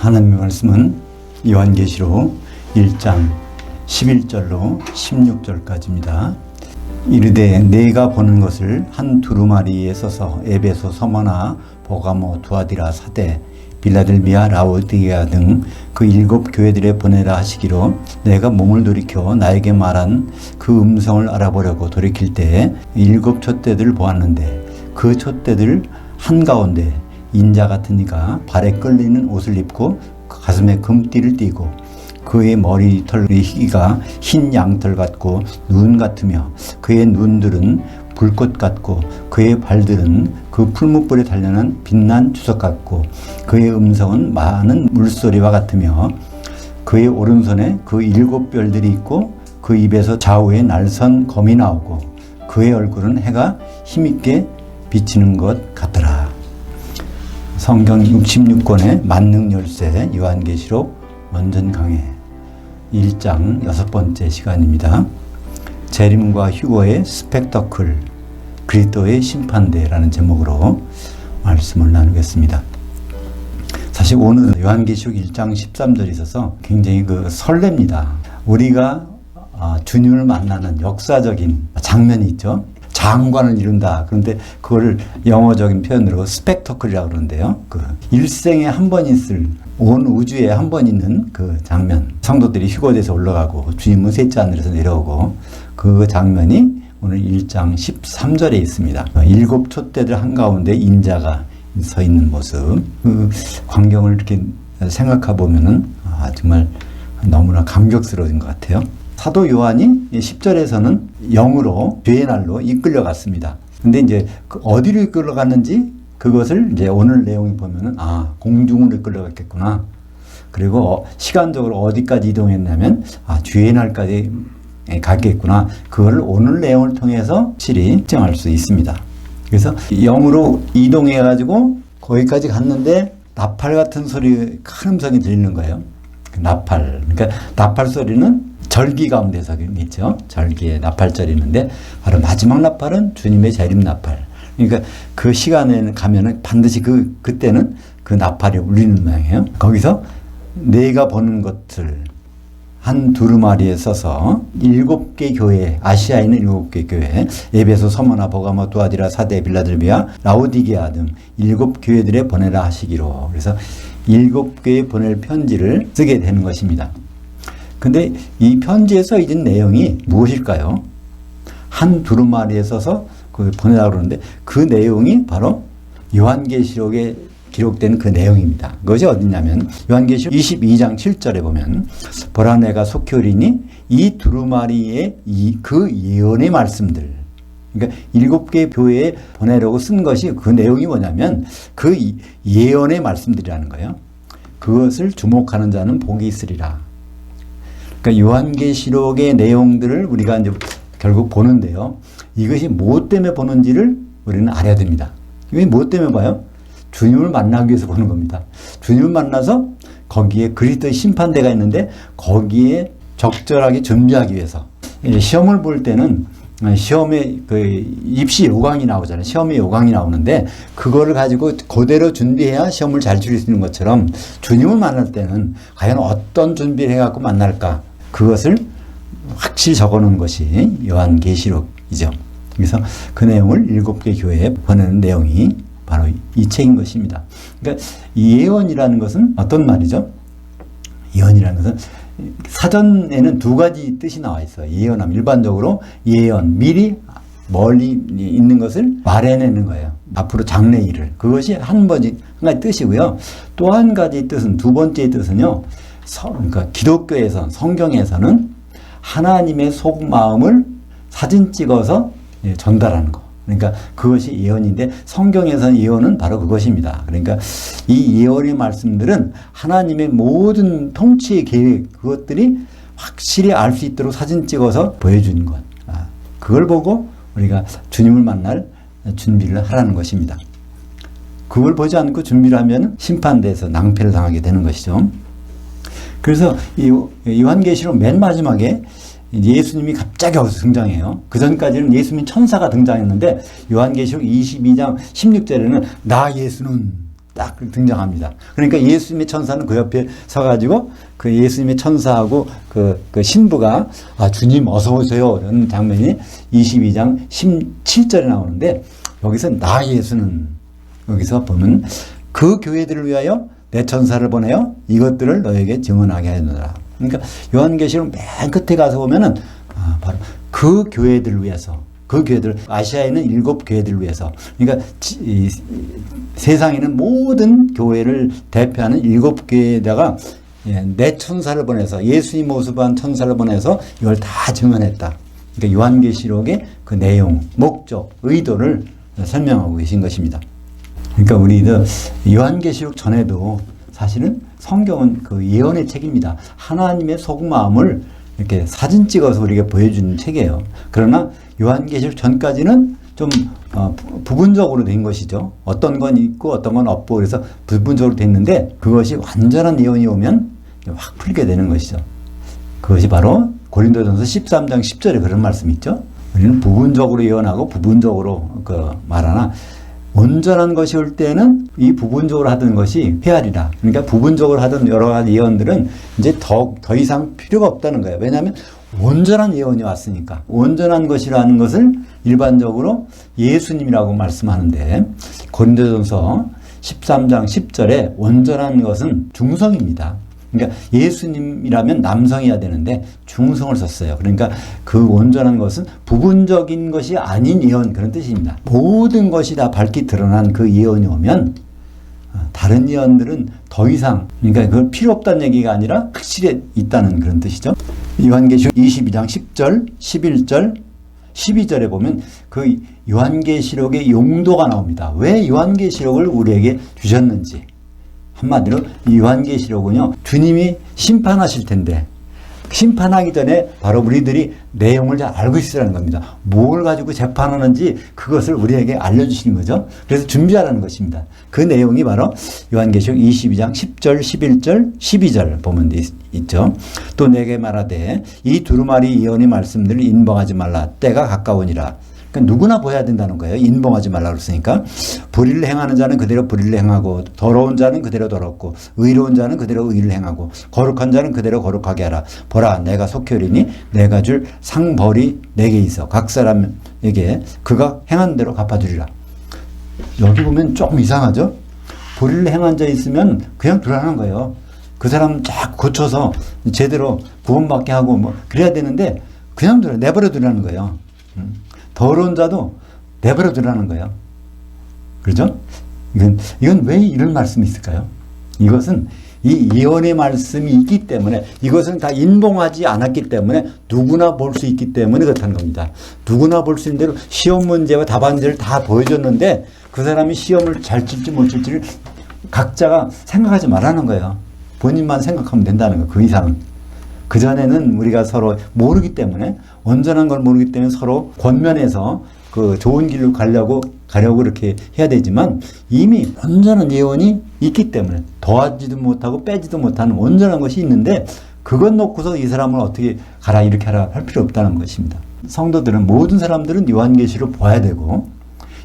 하나님의 말씀은 요한계시록 1장 11절로 16절까지입니다. 이르되 내가 보는 것을 한 두루마리에 써서 에베소, 서머나, 보가모, 두아디라, 사대, 빌라델비아, 라오디게아 등 그 7 교회들에 보내라 하시기로 내가 몸을 돌이켜 나에게 말한 그 음성을 알아보려고 돌이킬 때 7 촛대들을 보았는데 그 촛대들 한가운데 인자 같은 이가 발에 끌리는 옷을 입고 가슴에 금띠를 띠고 그의 머리털의 희가 흰 양털 같고 눈 같으며 그의 눈들은 불꽃 같고 그의 발들은 그 풀무불에 단련한 빛난 주석 같고 그의 음성은 많은 물소리와 같으며 그의 오른손에 그 7 별들이 있고 그 입에서 좌우에 날선 검이 나오고 그의 얼굴은 해가 힘있게 비치는 것 같더라. 성경 66권의 만능 열쇠 요한계시록 원전 강해 1장 6번째 시간입니다. 재림과 휴거의 스펙터클, 그리스도의 심판대라는 제목으로 말씀을 나누겠습니다. 사실 오늘 요한계시록 1장 13절에 있어서 굉장히 설렙니다. 우리가 주님을 만나는 역사적인 장면이 있죠. 장관을 이룬다. 그런데 그걸 영어적인 표현으로 스펙터클이라고 그러는데요. 일생에 한 번 있을, 온 우주에 한 번 있는 그 장면. 성도들이 휴거돼서 올라가고 주님은 셋째 하늘에서 내려오고 그 장면이 오늘 1장 13절에 있습니다. 7 촛대들 한가운데 인자가 서 있는 모습. 그 광경을 이렇게 생각해 보면은 정말 너무나 감격스러운 것 같아요. 사도 요한이 10절에서는 영으로 죄의 날로 이끌려갔습니다. 근데 이제 어디로 이끌려갔는지 그것을 이제 오늘 내용을 보면은 공중으로 이끌려갔겠구나. 그리고 시간적으로 어디까지 이동했냐면 죄의 날까지 갔겠구나. 그걸 오늘 내용을 통해서 확실히 입증할 수 있습니다. 그래서 영으로 이동해 가지고 거기까지 갔는데 나팔 같은 소리, 큰 음성이 들리는 거예요. 나팔. 그러니까 나팔 소리는 절기 가운데서 있죠. 절기에 나팔절이 있는데 바로 마지막 나팔은 주님의 재림 나팔. 그러니까 그 시간에 가면은 반드시 그때는 그 나팔이 울리는 모양이에요. 거기서 내가 보는 것을 한 두루마리에 써서 7개 교회, 아시아에 있는 7개 교회, 에베소, 서머나, 보가모, 두아디라, 사대, 빌라델비아, 라오디게아 등 7 교회들에 보내라 하시기로. 그래서 7개에 보낼 편지를 쓰게 되는 것입니다. 근데 이 편지에 써 있는 내용이 무엇일까요? 한 두루마리에 써서 보내라고 그러는데 그 내용이 바로 요한계시록에 기록된 그 내용입니다. 그것이 어디냐면 요한계시록 22장 7절에 보면 보라 내가 속히 오리니 이 두루마리의 그 예언의 말씀들. 그러니까 7개 교회에 보내려고 쓴 것이 그 내용이 뭐냐면 그 예언의 말씀들이라는 거예요. 그것을 주목하는 자는 복이 있으리라. 그러니까 요한계시록의 내용들을 우리가 이제 결국 보는데요. 이것이 무엇 때문에 보는지를 우리는 알아야 됩니다. 이게 무엇 때문에 봐요? 주님을 만나기 위해서 보는 겁니다. 주님을 만나서 거기에 그리스도의 심판대가 있는데 거기에 적절하게 준비하기 위해서. 시험을 볼 때는 시험에 입시 요강이 나오잖아요. 시험에 요강이 나오는데 그거를 가지고 그대로 준비해야 시험을 잘 치를 수 있는 것처럼 주님을 만날 때는 과연 어떤 준비를 해갖고 만날까? 그것을 확실히 적어놓은 것이 요한계시록이죠. 그래서 그 내용을 7개 교회에 보내는 내용이 바로 이 책인 것입니다. 그러니까 예언이라는 것은 어떤 말이죠? 예언이라는 것은 사전에는 2가지 뜻이 나와 있어요. 예언하면 일반적으로 예언, 미리 멀리 있는 것을 말해내는 거예요. 앞으로 장래일을. 그것이 한 가지 뜻이고요. 또 한 가지 뜻은, 두 번째 뜻은요. 그러니까 기독교에서, 성경에서는 하나님의 속마음을 사진 찍어서 전달하는 거. 그러니까 그것이 예언인데 성경에서는 예언은 바로 그것입니다. 그러니까 이 예언의 말씀들은 하나님의 모든 통치의 계획, 그것들이 확실히 알 수 있도록 사진 찍어서 보여주는 것. 그걸 보고 우리가 주님을 만날 준비를 하라는 것입니다. 그걸 보지 않고 준비를 하면 심판대에서 낭패를 당하게 되는 것이죠. 그래서 이 요한계시록 맨 마지막에 예수님이 갑자기 어디서 등장해요. 그 전까지는 예수님 천사가 등장했는데 요한계시록 22장 16절에는 나 예수는 딱 등장합니다. 그러니까 예수님의 천사는 그 옆에 서가지고 그 예수님의 천사하고 그 신부가 주님 어서 오세요 이런 장면이 22장 17절에 나오는데 여기서 나 예수는 여기서 보면 그 교회들을 위하여 내 천사를 보내어 이것들을 너에게 증언하게 하였노라. 그러니까 요한계시록 맨 끝에 가서 보면은 바로 그 교회들을 위해서 그 교회들 아시아에 있는 7 교회들을 위해서 그러니까 세상에 있는 모든 교회를 대표하는 7 교회에다가 내 천사를 보내서 예수님 모습한 천사를 보내서 이걸 다 증언했다. 그러니까 요한계시록의 그 내용, 목적, 의도를 설명하고 계신 것입니다. 그러니까 우리도 요한계시록 전에도 사실은 성경은 그 예언의 책입니다. 하나님의 속마음을 이렇게 사진 찍어서 우리에게 보여주는 책이에요. 그러나 요한계시록 전까지는 좀 부분적으로 된 것이죠. 어떤 건 있고 어떤 건 없고 그래서 부분적으로 됐는데 그것이 완전한 예언이 오면 확 풀게 되는 것이죠. 그것이 바로 고린도전서 13장 10절에 그런 말씀이 있죠. 우리는 부분적으로 예언하고 부분적으로 말하나 온전한 것이 올 때는 이 부분적으로 하던 것이 헤아리라. 그러니까 부분적으로 하던 여러 가지 예언들은 이제 더 이상 필요가 없다는 거예요. 왜냐하면 온전한 예언이 왔으니까. 온전한 것이라는 것을 일반적으로 예수님이라고 말씀하는데 고린도전서 13장 10절에 온전한 것은 중성입니다. 그러니까 예수님이라면 남성이어야 되는데 중성을 썼어요. 그러니까 그 온전한 것은 부분적인 것이 아닌 예언 그런 뜻입니다. 모든 것이 다 밝게 드러난 그 예언이 오면 다른 예언들은 더 이상 그러니까 그걸 필요 없다는 얘기가 아니라 확실히 있다는 그런 뜻이죠. 요한계시록 22장 10절, 11절, 12절에 보면 그 요한계시록의 용도가 나옵니다. 왜 요한계시록을 우리에게 주셨는지. 한마디로 요한계시록은요 주님이 심판하실 텐데 심판하기 전에 바로 우리들이 내용을 잘 알고 있으라는 겁니다. 뭘 가지고 재판하는지 그것을 우리에게 알려주시는 거죠. 그래서 준비하라는 것입니다. 그 내용이 바로 요한계시록 22장 10절, 11절, 12절 보면 있죠. 또 내게 말하되 이 두루마리 예언의 말씀들을 인봉하지 말라. 때가 가까우니라. 그러니까 누구나 보여야 된다는 거예요. 인봉하지 말라고 그랬으니까. 불의를 행하는 자는 그대로 불의를 행하고 더러운 자는 그대로 더럽고 의로운 자는 그대로 의를 행하고 거룩한 자는 그대로 거룩하게 하라. 보라 내가 속히 오리니 내가 줄 상벌이 내게 있어 각 사람에게 그가 행한 대로 갚아주리라. 여기 보면 조금 이상하죠. 불의를 행한 자 있으면 그냥 두라는 거예요. 그 사람 쫙 고쳐서 제대로 구원받게 하고 뭐 그래야 되는데 그냥 내버려 두라는 거예요. 더러운 자도 내버려 두라는 거예요. 그렇죠? 이건 왜 이런 말씀이 있을까요? 이것은 이 예언의 말씀이 있기 때문에 이것은 다 인봉하지 않았기 때문에 누구나 볼 수 있기 때문에 그렇다는 겁니다. 누구나 볼 수 있는 대로 시험 문제와 답안지를 다 보여줬는데 그 사람이 시험을 잘 칠지 못 칠지를 각자가 생각하지 말라는 거예요. 본인만 생각하면 된다는 거예요. 그 이상은. 그전에는 우리가 서로 모르기 때문에 온전한 걸 모르기 때문에 서로 권면해서 그 좋은 길로 가려고 이렇게 해야 되지만 이미 온전한 예언이 있기 때문에 더하지도 못하고 빼지도 못하는 온전한 것이 있는데 그것 놓고서 이 사람을 어떻게 가라 이렇게 하라 할 필요 없다는 것입니다. 성도들은 모든 사람들은 요한계시를 봐야 되고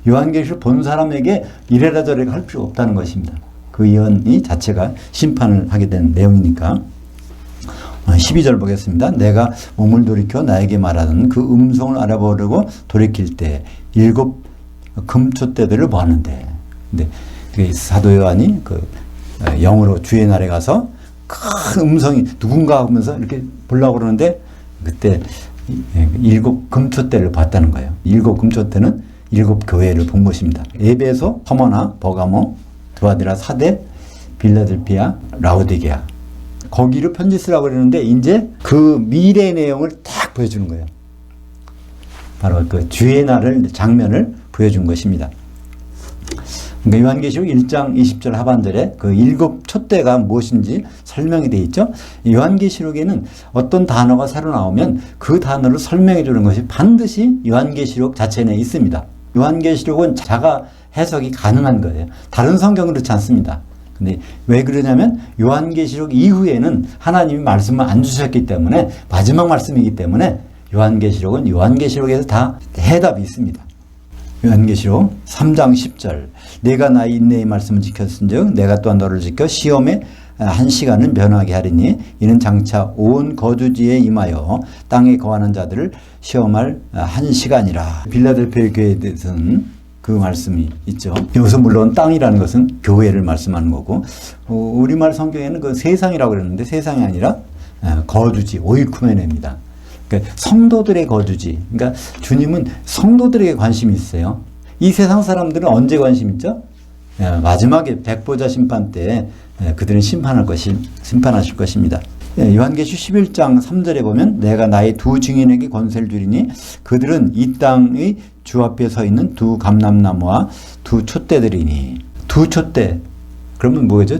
요한계시를 본 사람에게 이래라 저래라 할 필요 없다는 것입니다. 그 예언이 자체가 심판을 하게 된 내용이니까. 12절 보겠습니다. 내가 몸을 돌이켜 나에게 말하는 그 음성을 알아보려고 돌이킬 때 7 금초대들을 보았는데, 근데 사도 요한이 영으로 주의 날에 가서 큰 음성이 누군가 하면서 이렇게 보려고 그러는데 그때 7 금초대를 봤다는 거예요. 7 금초대는 7 교회를 본 것입니다. 에베소, 서머나, 버가모, 두아디라, 사데, 빌라델피아, 라오디게아. 거기를 편지 쓰라고 그러는데 이제 그 미래 내용을 딱 보여주는 거예요. 바로 그 주의 날을 장면을 보여준 것입니다. 그러니까 요한계시록 1장 20절 하반절에 그 7 촛대가 무엇인지 설명이 되어 있죠. 요한계시록에는 어떤 단어가 새로 나오면 그 단어를 설명해 주는 것이 반드시 요한계시록 자체 내에 있습니다. 요한계시록은 자가 해석이 가능한 거예요. 다른 성경은 그렇지 않습니다. 근데 왜 그러냐면 요한계시록 이후에는 하나님이 말씀을 안 주셨기 때문에 마지막 말씀이기 때문에 요한계시록은 요한계시록에서 다 해답이 있습니다. 요한계시록 3장 10절 내가 나의 인내의 말씀을 지켰은즉 내가 또한 너를 지켜 시험에 한 시간은 면하게 하리니 이는 장차 온 거주지에 임하여 땅에 거하는 자들을 시험할 한 시간이라. 빌라델피아 교회에 대해서는 그 말씀이 있죠. 여기서 물론 땅이라는 것은 교회를 말씀하는 거고 우리말 성경에는 그 세상이라고 그러는데 세상이 아니라 거주지 오이쿠메네입니다. 그러니까 성도들의 거주지. 그러니까 주님은 성도들에게 관심이 있어요. 이 세상 사람들은 언제 관심 있죠? 마지막에 백보자 심판 때 그들은 심판하실 것입니다. 요한계시록 11장 3절에 보면 내가 나의 두 증인에게 권세를 주리니 그들은 이 땅의 주 앞에 서 있는 두 감람나무와 두 촛대들이니. 두 촛대 그러면 뭐죠?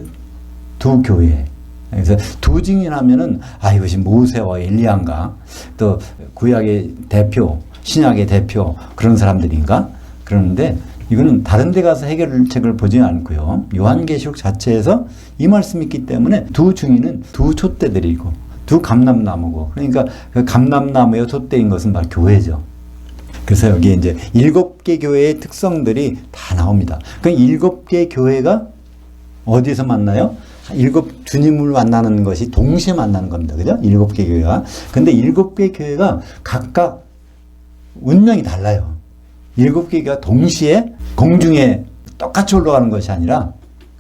두 교회. 그래서 두 증인하면은 이것이 모세와 엘리야인가 또 구약의 대표 신약의 대표 그런 사람들인가 그러는데 이거는 다른 데 가서 해결책을 보지 않고요. 요한계시록 자체에서 이 말씀이 있기 때문에 두 증인은 두 촛대들이고 두 감람나무고 그러니까 그 감람나무의 촛대인 것은 바로 교회죠. 그래서 여기에 이제 7개 교회의 특성들이 다 나옵니다. 그 7개 교회가 어디서 만나요? 주님을 만나는 것이 동시에 만나는 겁니다. 그죠? 7개 교회가. 근데 7개 교회가 각각 운명이 달라요. 7개 교회가 동시에 공중에 똑같이 올라가는 것이 아니라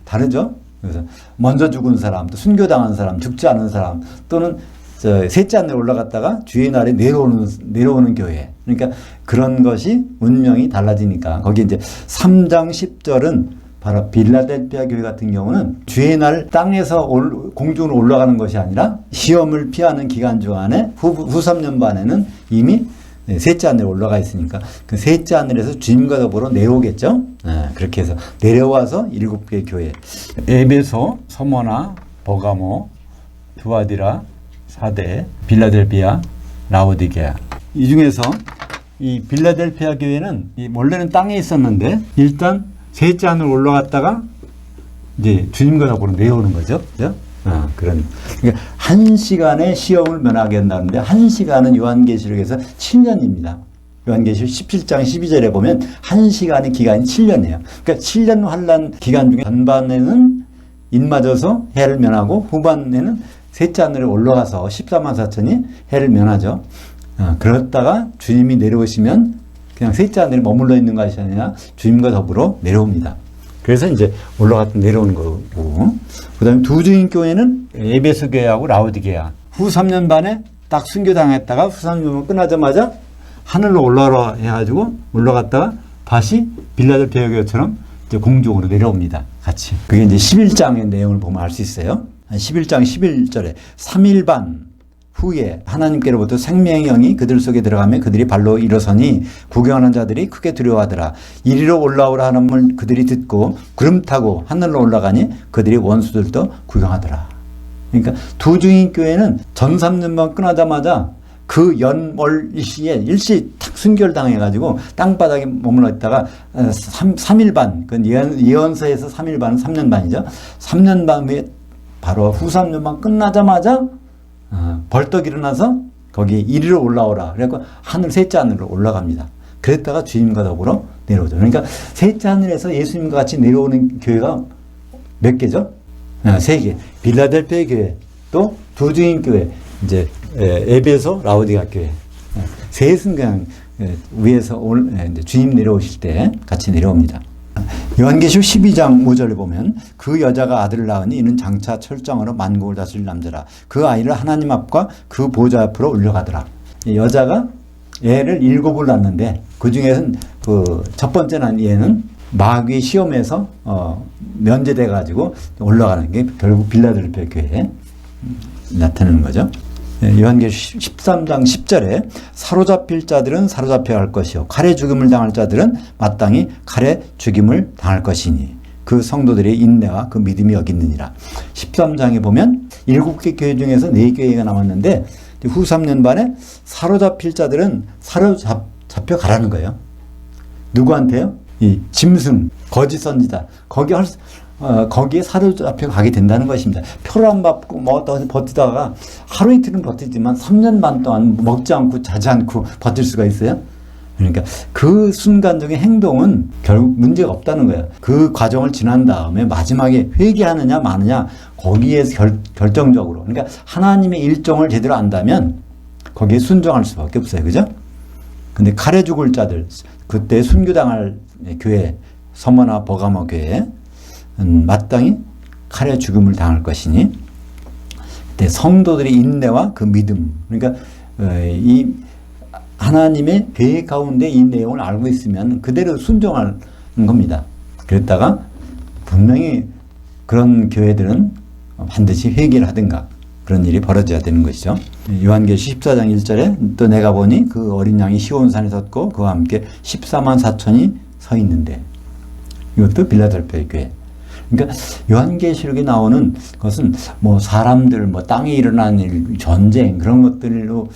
다르죠? 그래서 먼저 죽은 사람, 또 순교당한 사람, 죽지 않은 사람, 또는 셋째 하늘에 올라갔다가 주의 날에 내려오는 교회. 그러니까 그런 것이 운명이 달라지니까 거기 이제 3장 10절은 바로 빌라델피아 교회 같은 경우는 주의 날 땅에서 공중으로 올라가는 것이 아니라 시험을 피하는 기간 중안에 후 3년 반에는 이미 셋째 하늘에 올라가 있으니까 그 셋째 하늘에서 주님과 더불어 내려오겠죠. 그렇게 해서 내려와서 7개 교회 에베소, 서머나, 버가모, 두아디라, 사대, 빌라델피아, 라오디게아. 이 중에서 이 빌라델피아 교회는 원래는 땅에 있었는데 일단 셋째 하늘 올라갔다가 이제 주님과 더불어 내려오는 거죠. 그죠? 그러니까 1시간의 시험을 면하게 한다는데 1시간은 요한계시록에서 7년입니다. 요한계시록 17장 12절에 보면 1시간의 기간이 7년이에요. 그러니까 7년 환란 기간 중에 전반에는 인맞아서 해를 면하고 후반에는 셋째 하늘에 올라가서 14만 4천이 해를 면하죠. 그렇다가 주님이 내려오시면 그냥 셋째 하늘에 머물러 있는 것이 아니라 주님과 더불어 내려옵니다. 그래서 이제 올라갔다 내려오는 거고. 그 다음에 두 증인 교회는 에베소 교회하고 라오디게아. 후 3년 반에 딱 순교당했다가 후 3년 끝나자마자 하늘로 올라가라 해가지고 올라갔다가 다시 빌라델피아 교회처럼 이제 공중으로 내려옵니다. 같이. 그게 이제 11장의 내용을 보면 알 수 있어요. 11장 11절에 3일 반 후에 하나님께로부터 생명의 영이 그들 속에 들어가며 그들이 발로 일어서니 구경하는 자들이 크게 두려워하더라. 이리로 올라오라 하는 말 그들이 듣고 구름 타고 하늘로 올라가니 그들이 원수들도 구경하더라. 그러니까 두 증인 교회는 전 3년만 끝나자마자 그 연월 일시에 일시 탁 순결당해가지고 땅바닥에 머물러 있다가 3일 반, 그 예언서에서 3일 반은 3년 반이죠. 3년 반 후에 바로 후 3년만 끝나자마자 벌떡 일어나서 거기에 이리로 올라오라. 그래서 하늘 셋째 하늘로 올라갑니다. 그랬다가 주님과 더불어 내려오죠. 그러니까 셋째 하늘에서 예수님과 같이 내려오는 교회가 몇 개죠? 3개. 빌라델피아 교회, 또 두 증인 교회, 이제 에베소, 라오디게아 교회. 셋은 그냥 위에서 주님 내려오실 때 같이 내려옵니다. 요한계시록 12장 5절을 보면 그 여자가 아들을 낳으니 이는 장차 철정으로 만국을 다스릴 남자라. 그 아이를 하나님 앞과 그 보좌 앞으로 올려가더라. 여자가 애를 7을 낳는데 그 중에서는 그 첫 번째 난 얘는 마귀의 시험에서 면제돼 가지고 올라가는 게 결국 빌라델피아 교회에 나타나는 거죠. 요한계시록 13장 10절에 사로잡힐 자들은 사로잡혀야 할 것이요 칼에 죽임을 당할 자들은 마땅히 칼에 죽임을 당할 것이니 그 성도들의 인내와 그 믿음이 여기 있느니라. 13장에 보면 7개 교회 중에서 4교회가 남았는데 후 3년 반에 사로잡힐 자들은 사로잡혀 가라는 거예요. 누구한테요? 이 짐승, 거짓 선지자 거기에 사로잡혀 가게 된다는 것입니다. 표를 안 받고 버티다가 하루 이틀은 버티지만 3년 반 동안 먹지 않고 자지 않고 버틸 수가 있어요? 그러니까 그 순간적인 행동은 결국 문제가 없다는 거예요. 그 과정을 지난 다음에 마지막에 회개하느냐 마느냐 거기에서 결정적으로, 그러니까 하나님의 일정을 제대로 안다면 거기에 순종할 수밖에 없어요. 그죠? 근데 칼에 죽을 자들, 그때 순교당할 교회, 서머나 버가모 교회 마땅히 칼에 죽음을 당할 것이니, 그때 성도들의 인내와 그 믿음, 그러니까 이 하나님의 계획 가운데 이 내용을 알고 있으면 그대로 순종하는 겁니다. 그랬다가 분명히 그런 교회들은 반드시 회개를 하든가 그런 일이 벌어져야 되는 것이죠. 요한계시 14장 1절에 또 내가 보니 그 어린 양이 시온산에 섰고 그와 함께 14만 4천이 서 있는데, 이것도 빌라델피아 교회. 그러니까 요한계시록에 나오는 것은 뭐 사람들, 뭐 땅에 일어나는 일, 전쟁 그런 것들로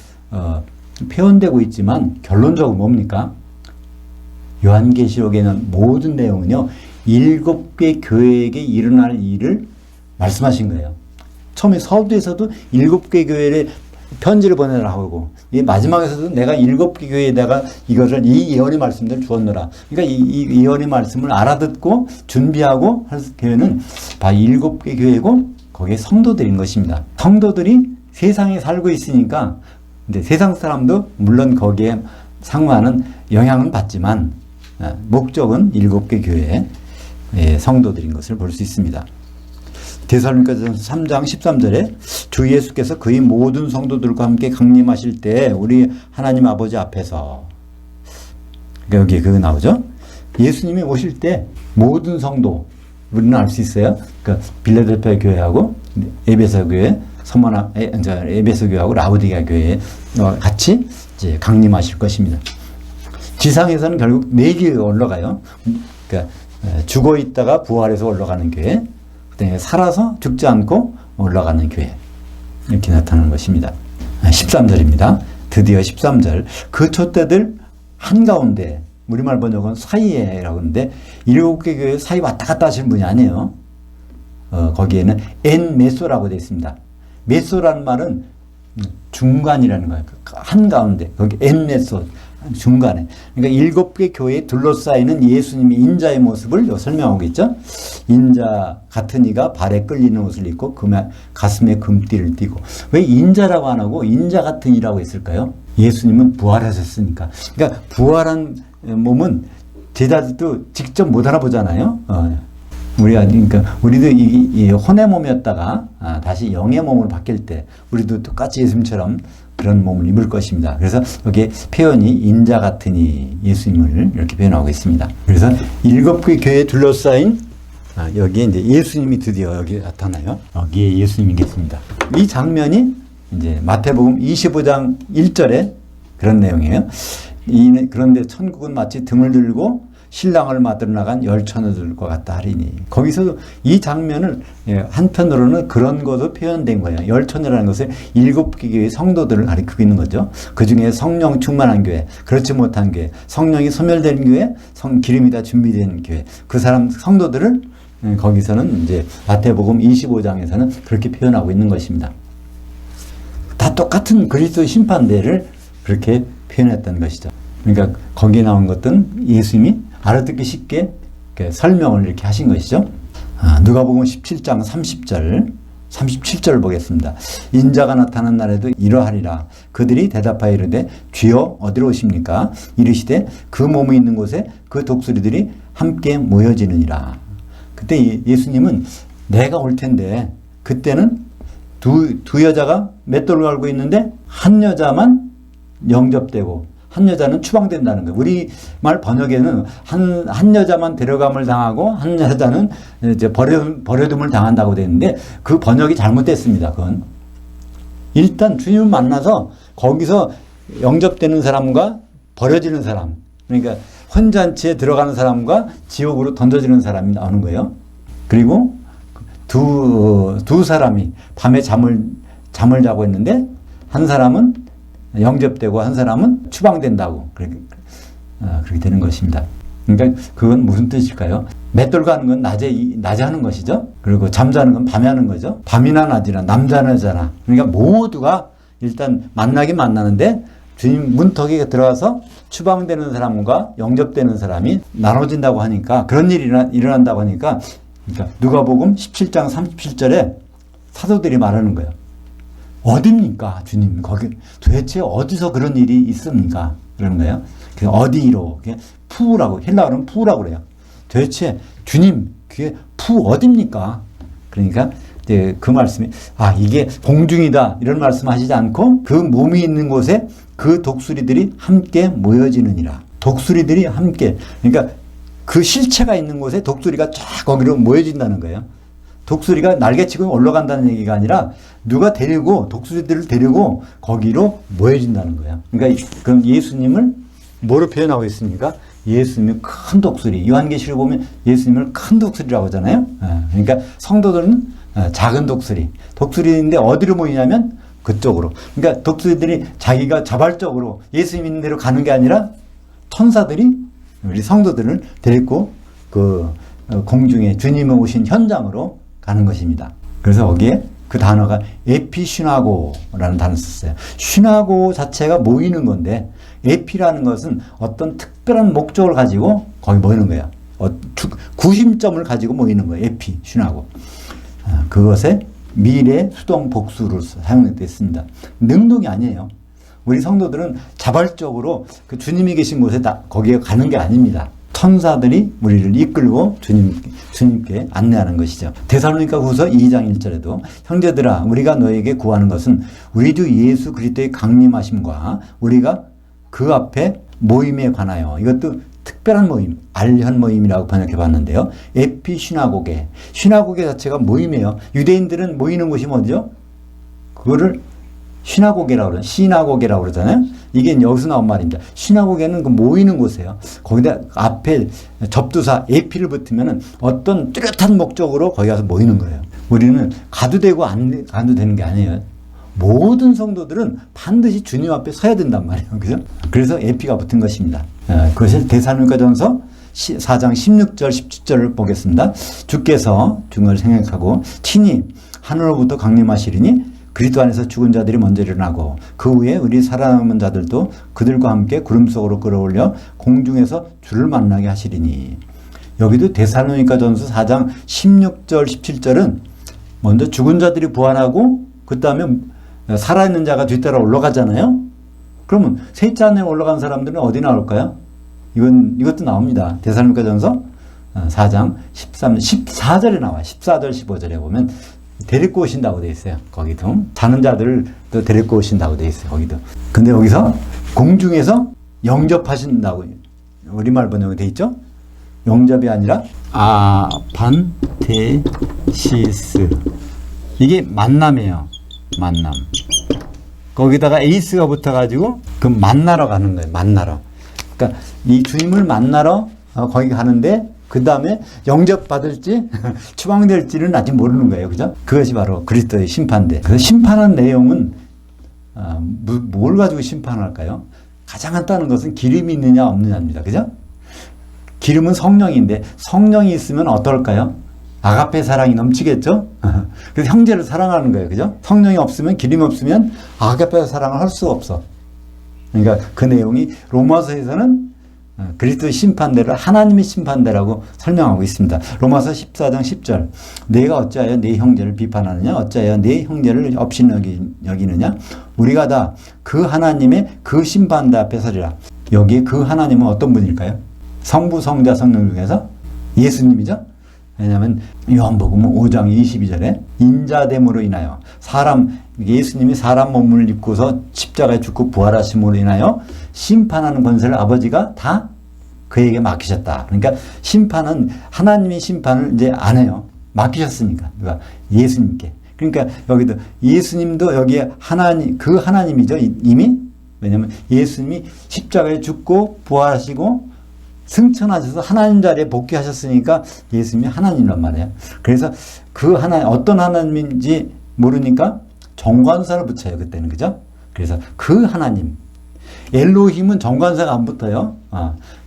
표현되고 있지만 결론적으로 뭡니까? 요한계시록에는 모든 내용은요 7개 교회에게 일어날 일을 말씀하신 거예요. 처음에 서두에서도 7개 교회에 편지를 보내라고 하고, 이 마지막에서도 내가 7개 교회에다가 이것을 이 예언의 말씀들을 주었노라. 그러니까 이 예언의 말씀을 알아듣고 준비하고 할 교회는 다 7개 교회고 거기에 성도들인 것입니다. 성도들이 세상에 살고 있으니까 근데 세상 사람도 물론 거기에 상호하는 영향은 받지만 목적은 7개 교회의 성도들인 것을 볼 수 있습니다. 데살로니가전서 3장 13절에 주 예수께서 그의 모든 성도들과 함께 강림하실 때 우리 하나님 아버지 앞에서, 여기 그거 나오죠? 예수님이 오실 때 모든 성도, 우리는 알 수 있어요. 그러니까 빌라델피아 교회하고 에베소 교회, 서머나 에베소 교회하고 라오디게아 교회에 같이 이제 강림하실 것입니다. 지상에서는 결국 4교회가 올라가요. 그러니까 죽어 있다가 부활해서 올라가는 교회, 그다음에 살아서 죽지 않고 올라가는 교회, 이렇게 나타나는 것입니다. 13절입니다. 드디어 13절. 그 촛대들 한가운데, 우리말 번역은 사이에라고 하는데 7개 교회 사이 왔다 갔다 하시는 분이 아니에요. 거기에는 엔 메소라고 되어 있습니다. 메소라는 말은 중간이라는 거예요. 한가운데, 거기 엔 메소, 중간에. 그러니까 7개 교회에 둘러싸이는 예수님의 인자의 모습을 설명하고 있죠. 인자 같은 이가 발에 끌리는 옷을 입고 가슴에 금띠를 띠고. 왜 인자라고 안 하고 인자 같은 이라고 했을까요? 예수님은 부활하셨으니까. 그러니까 부활한 몸은 제자들도 직접 못 알아보잖아요. 그러니까 우리도 이 혼의 몸이었다가 다시 영의 몸으로 바뀔 때 우리도 똑같이 예수님처럼 그런 몸을 입을 것입니다. 그래서 여기에 표현이 인자 같으니 예수님을 이렇게 표현하고 있습니다. 그래서 7개 교회에 둘러싸인 여기에 이제 예수님이 드디어 여기 나타나요. 여기에 예수님이 계십니다. 이 장면이 이제 마태복음 25장 1절에 그런 내용이에요. 그런데 천국은 마치 등을 들고 신랑을 맞으러 나간 열처녀들과 같다 하리니. 거기서 이 장면을 한편으로는 그런 것도 표현된 거예요. 열처녀라는 것을 7개 교회의 성도들을 가리키고 있는 거죠. 그 중에 성령 충만한 교회, 그렇지 못한 교회, 성령이 소멸된 교회, 기름이 다 준비된 교회, 그 사람 성도들을 거기서는 이제 마태복음 25장에서는 그렇게 표현하고 있는 것입니다. 다 똑같은 그리스도 심판대를 그렇게 표현했던 것이죠. 그러니까 거기에 나온 것들은 예수님이 알아듣기 쉽게 설명을 이렇게 하신 것이죠. 누가복음 17장 37절 보겠습니다. 인자가 나타난 날에도 이러하리라. 그들이 대답하여 이르되 주여 어디로 오십니까? 이르시되 그 몸이 있는 곳에 그 독수리들이 함께 모여지느니라. 그때 예수님은 내가 올 텐데, 그때는 두 여자가 맷돌을 갈고 있는데 한 여자만 영접되고 한 여자는 추방된다는 거예요. 우리말 번역에는 한 여자만 데려감을 당하고 한 여자는 이제 버려둠을 당한다고 되어 있는데 그 번역이 잘못됐습니다. 그건 일단 주님을 만나서 거기서 영접되는 사람과 버려지는 사람, 그러니까 혼잔치에 들어가는 사람과 지옥으로 던져지는 사람이 나오는 거예요. 그리고 두 사람이 밤에 잠을 자고 있는데 한 사람은 영접되고 한 사람은 추방된다고 그렇게 되는 것입니다. 그러니까 그건 무슨 뜻일까요? 맷돌 가는 건 낮에 하는 것이죠. 그리고 잠자는 건 밤에 하는 거죠. 밤이나 낮이나 남자나 여자나, 그러니까 모두가 일단 만나긴 만나는데 주님 문턱에 들어가서 추방되는 사람과 영접되는 사람이 나눠진다고 하니까, 그런 일이 일어난다고 하니까, 그러니까 누가복음 17장 37절에 사도들이 말하는 거예요. 어디입니까, 주님? 거기 도대체 어디서 그런 일이 있습니까? 그러는 거예요. 어디로? 푸라고, 헬라어는 푸라고 그래요. 도대체 주님, 그게 푸 어디입니까? 그러니까 이제 그 말씀이, 이게 공중이다, 이런 말씀 하시지 않고, 그 몸이 있는 곳에 그 독수리들이 함께 모여지느니라. 독수리들이 함께, 그러니까 그 실체가 있는 곳에 독수리가 쫙 거기로 모여진다는 거예요. 독수리가 날개치고 올라간다는 얘기가 아니라 누가 데리고, 독수리들을 데리고 거기로 모여진다는 거예요. 그러니까 그럼 예수님을 뭐로 표현하고 있습니까? 예수님이 큰 독수리. 요한계시록 보면 예수님을 큰 독수리라고 하잖아요. 그러니까 성도들은 작은 독수리. 독수리인데 어디로 모이냐면 그쪽으로. 그러니까 독수리들이 자기가 자발적으로 예수님 있는 데로 가는 게 아니라 천사들이 우리 성도들을 데리고 그 공중에 주님이 오신 현장으로 가는 것입니다. 그래서 거기에 그 단어가 에피슈나고라는 단어를 썼어요. 슈나고 자체가 모이는 건데, 에피라는 것은 어떤 특별한 목적을 가지고 거기 모이는 거예요. 구심점을 가지고 모이는 거예요. 에피, 슈나고. 그것에 미래 수동 복수로 사용됐습니다. 능동이 아니에요. 우리 성도들은 자발적으로 그 주님이 계신 곳에 거기에 가는 게 아닙니다. 천사들이 우리를 이끌고 주님께 안내하는 것이죠. 데살로니가후서 2장 1절에도 형제들아, 우리가 너에게 구하는 것은 우리 주 예수 그리스도의 강림하심과 우리가 그 앞에 모임에 관하여, 이것도 특별한 모임, 알현 모임이라고 번역해 봤는데요. 에피 시나고게, 시나고게 자체가 모임이에요. 유대인들은 모이는 곳이 어디죠? 그거를 시나고게라고 그러잖아요. 시나고게라고 그러잖아요. 이게 여기서 나온 말입니다. 시나고게는 그 모이는 곳이에요. 거기다 앞에 접두사 에피를 붙으면은 어떤 뚜렷한 목적으로 거기 가서 모이는 거예요. 우리는 가도 되고 안 가도 되는 게 아니에요. 모든 성도들은 반드시 주님 앞에 서야 된단 말이에요. 그죠? 그래서 에피가 붙은 것입니다. 그것을 데살로니가전서 4장 16절 17절을 보겠습니다. 주께서 중을 생각하고 친히 하늘로부터 강림하시리니 그리스도 안에서 죽은 자들이 먼저 일어나고 그 후에 우리 살아남은 자들도 그들과 함께 구름 속으로 끌어올려 공중에서 주를 만나게 하시리니. 여기도 데살로니가전서 4장 16절 17절은 먼저 죽은 자들이 부활하고 그 다음에 살아있는 자가 뒤따라 올라가잖아요. 그러면 셋째 안에 올라간 사람들은 어디 나올까요? 이것도 나옵니다. 데살로니가전서 4장 14절에 나와요. 14절 15절에 보면 데리고 오신다고 되어 있어요. 거기도 자는 자들을 또 데리고 오신다고 되어 있어요. 거기도. 근데 여기서 공중에서 영접하신다고 우리말 번역이 되어 있죠. 영접이 아니라 아반테시스, 이게 만남이에요. 만남. 거기다가 에이스가 붙어가지고 그 만나러 가는 거예요. 만나러. 그러니까 이 주님을 만나러 거기 가는데 그 다음에 영접받을지 추방될지는 아직 모르는 거예요. 그죠? 그것이 바로 그리스도의 심판대. 그래서 심판한 내용은 뭘 가지고 심판할까요? 가장 간단한 것은 기름이 있느냐 없느냐입니다. 그죠? 기름은 성령인데 성령이 있으면 어떨까요? 아가페 사랑이 넘치겠죠? 그래서 형제를 사랑하는 거예요. 그죠? 성령이 없으면, 기름이 없으면 아가페 사랑을 할 수가 없어. 그러니까 그 내용이 로마서에서는 그리스도의 심판대를 하나님의 심판대라고 설명하고 있습니다. 로마서 14장 10절. 내가 어찌하여 내 형제를 비판하느냐? 어찌하여 내 형제를 업신여기느냐? 우리가 다 그 하나님의 그 심판대 앞에 서리라. 여기에 그 하나님은 어떤 분일까요? 성부, 성자, 성령 중에서 예수님이죠? 왜냐하면 요한복음 5장 22절에 인자됨으로 인하여 예수님이 사람 몸을 입고서 십자가에 죽고 부활하심으로 인하여 심판하는 권세를 아버지가 다 그에게 맡기셨다. 그러니까 심판은 하나님이 심판을 이제 안 해요. 맡기셨으니까. 누가? 예수님께. 그러니까 여기도 예수님도 여기에 그 하나님이죠. 이미. 왜냐하면 예수님이 십자가에 죽고 부활하시고 승천하셔서 하나님 자리에 복귀하셨으니까 예수님이 하나님이란 말이에요. 그래서 그 어떤 하나님인지 모르니까 정관사를 붙여요. 그때는. 그죠? 그래서 그 하나님. 엘로힘은 정관사가 안 붙어요.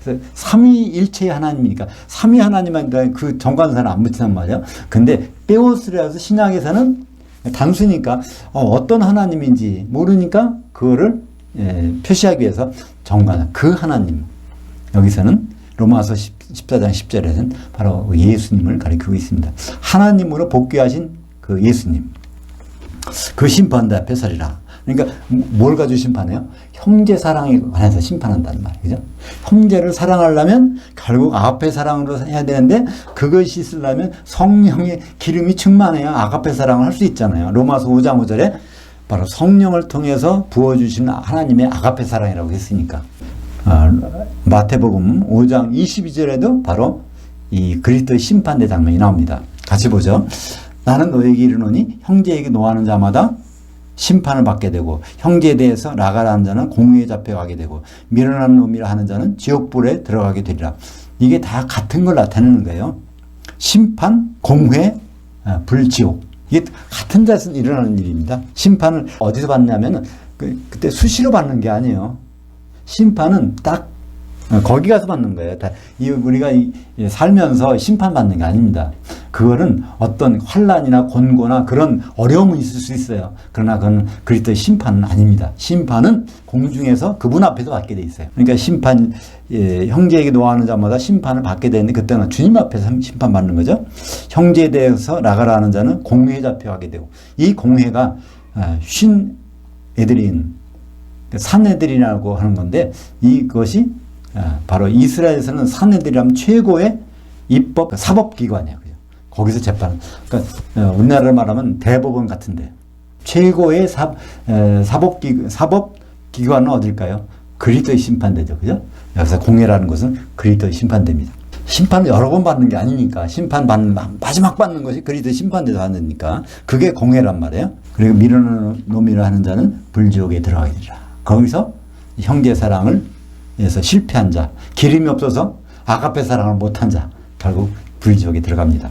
그래서 삼위일체의 하나님이니까 삼위 하나님한테 그 정관사는 안 붙이단 말이에요. 근데 빼오스라서 신약에서는 단수니까 어떤 하나님인지 모르니까 그거를 표시하기 위해서 정관, 그 하나님. 여기서는 로마서 14장 10절에는 바로 예수님을 가리키고 있습니다. 하나님으로 복귀하신 그 예수님. 그 심판대 앞에 서리라. 그러니까 뭘 가지고 심판해요? 형제 사랑에 관해서 심판한다는 말이죠. 형제를 사랑하려면 결국 아가페 사랑으로 해야 되는데, 그것이 있으려면 성령의 기름이 충만해야 아가페 사랑을 할 수 있잖아요. 로마서 5장 5절에 바로 성령을 통해서 부어주시는 하나님의 아가페 사랑이라고 했으니까. 마태복음 5장 22절에도 바로 이 그리스도의 심판대 장면이 나옵니다. 같이 보죠. 나는 너에게 이르노니 형제에게 노하는 자마다 심판을 받게 되고, 형제에 대해서 나가라는 자는 공회에 잡혀가게 되고, 미련한 놈이라 하는 자는 지옥불에 들어가게 되리라. 이게 다 같은 걸 나타내는 거예요. 심판, 공회, 불지옥. 이게 같은 자에서 일어나는 일입니다. 심판을 어디서 받냐면은 그때 수시로 받는 게 아니에요. 심판은 딱 거기 가서 받는 거예요. 우리가 살면서 심판받는 게 아닙니다. 그거는 어떤 환난이나 곤고나 그런 어려움은 있을 수 있어요. 그러나 그건 그리스도의 심판은 아닙니다. 심판은 공중에서 그분 앞에서 받게 돼 있어요. 그러니까 심판, 형제에게 노하는 자마다 심판을 받게 되는데, 그때는 주님 앞에서 심판받는 거죠. 형제에 대해서 나가라 하는 자는 공회에 잡혀가게 되고, 이 공회가 쉰 애들인 산헤드린이라고 하는 건데, 이것이 바로 이스라엘에서는 산헤드린이라면 최고의 입법 사법기관이에요. 거기서 재판. 그러니까 우리나라로 말하면 대법원 같은데, 최고의 사법기관은 어딜까요? 그리스도의 심판대죠. 그죠? 여기서 공회라는 것은 그리스도의 심판대입니다. 심판을 여러 번 받는 게 아니니까, 마지막 받는 것이 그리스도의 심판대에서 받으니까, 그게 공회란 말이에요. 그리고 미련한 놈이라 하는 자는 불지옥에 들어가게 되리라. 거기서 형제 사랑을 해서 실패한 자, 기름이 없어서 아가페 사랑을 못한 자, 결국 불지옥에 들어갑니다.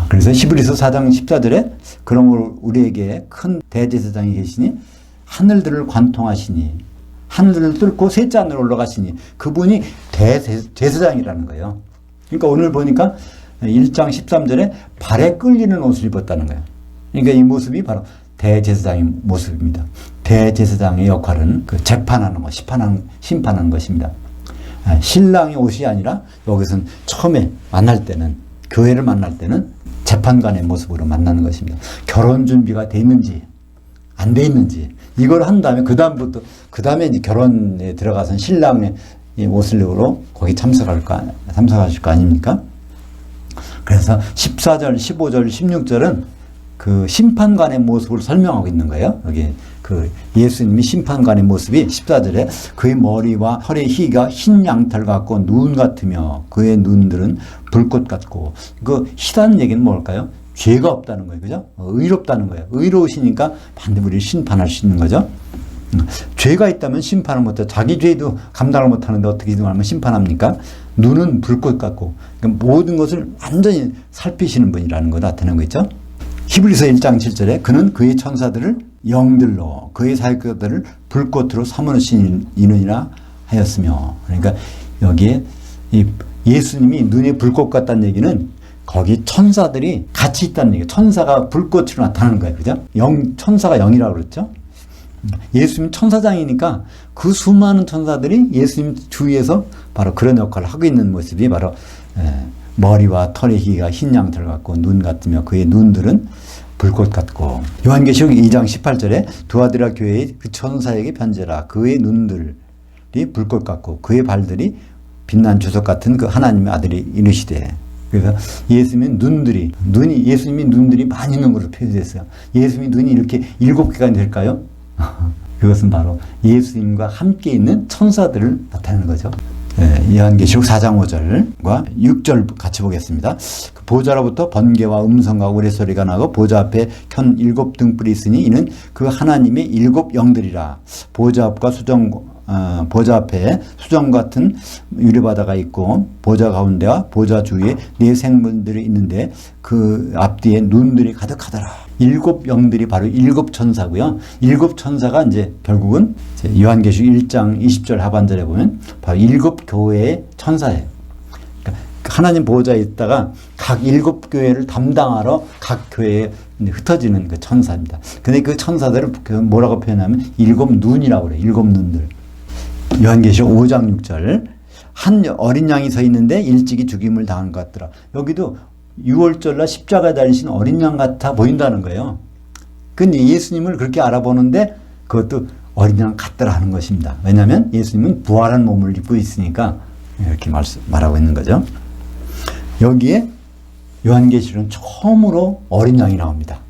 그래서 히브리서 4장 14절에 그러므로 우리에게 큰 대제사장이 계시니 하늘들을 관통하시니, 하늘들을 뚫고 셋째 하늘로 올라가시니, 그분이 대제사장이라는 거예요. 그러니까 오늘 보니까 1장 13절에 발에 끌리는 옷을 입었다는 거예요. 그러니까 이 모습이 바로 대제사장의 모습입니다. 대제사장의 역할은 그 재판하는 것, 심판하는 것입니다. 신랑의 옷이 아니라 여기서는 처음에 만날 때는, 교회를 만날 때는 재판관의 모습으로 만나는 것입니다. 결혼 준비가 돼 있는지 안 돼 있는지 이걸 한 다음에 그 다음에 이제 결혼에 들어가서 신랑의 옷으로 거기 참석하실 거 아닙니까? 그래서 14절, 15절, 16절은 그 심판관의 모습을 설명하고 있는 거예요. 여기 그 예수님이 심판관의 모습이 14절에 그의 머리와 털의 희가 흰 양털 같고 눈 같으며 그의 눈들은 불꽃 같고, 그 희다는 얘기는 뭘까요? 죄가 없다는 거예요. 그죠? 의롭다는 거예요. 의로우시니까 반드시 우리를 심판할 수 있는 거죠. 죄가 있다면 심판을 못해. 자기 죄도 감당을 못하는데 어떻게 하면 심판합니까? 눈은 불꽃 같고, 그러니까 모든 것을 완전히 살피시는 분이라는 거 나타내는 거 있죠. 히브리서 1장 7절에 그는 그의 천사들을 영들로 그의 사역자들을 불꽃으로 삼으시느니라 하였으며, 그러니까 여기에 이 예수님이 눈에 불꽃 같다는 얘기는 거기 천사들이 같이 있다는 얘기예요. 천사가 불꽃으로 나타나는 거예요. 그죠? 천사가 영이라고 그랬죠? 예수님 천사장이니까 그 수많은 천사들이 예수님 주위에서 바로 그런 역할을 하고 있는 모습이 바로 머리와 털의 희가 흰 양털 같고 눈 같으며 그의 눈들은 불꽃 같고, 요한계시록 2장 18절에 두아디라 교회의 그 천사에게 편지라. 그의 눈들이 불꽃 같고 그의 발들이 빛난 주석 같은 그 하나님의 아들이 이르시되. 그래서 예수님의 눈들이 많이 있는 것으로 표시됐어요. 예수님의 눈이 이렇게 7개가 될까요? 그것은 바로 예수님과 함께 있는 천사들을 나타내는 거죠. 요한계시록 4장 5절과 6절 같이 보겠습니다. 그 보좌로부터 번개와 음성과 우레소리가 나고 보좌 앞에 켠 7등불이 있으니 이는 그 하나님의 7 영들이라. 보좌 앞과 보좌 앞에 수정 같은 유리바다가 있고 보좌 가운데와 보좌 주위에 4 생물들이 있는데 그 앞뒤에 눈들이 가득하더라. 7 영들이 바로 7 천사고요. 7 천사가 이제 결국은 요한계시록 1장 20절 하반절에 보면 바로 7 교회의 천사예요. 그러니까 하나님 보호자에 있다가 각 7교회를 담당하러 각 교회에 흩어지는 그 천사입니다. 근데 그 천사들을 뭐라고 표현하면 7눈이라고 그래요. 7눈들. 요한계시록 5장 6절. 한 어린 양이 서 있는데 일찍이 죽임을 당한 것 같더라. 여기도 6월절날 십자가에 달리신 어린 양 같아 보인다는 거예요. 근데 예수님을 그렇게 알아보는데 그것도 어린 양 같더라 하는 것입니다. 왜냐하면 예수님은 부활한 몸을 입고 있으니까 이렇게 말하고 있는 거죠. 여기에 요한계시록은 처음으로 어린 양이 나옵니다.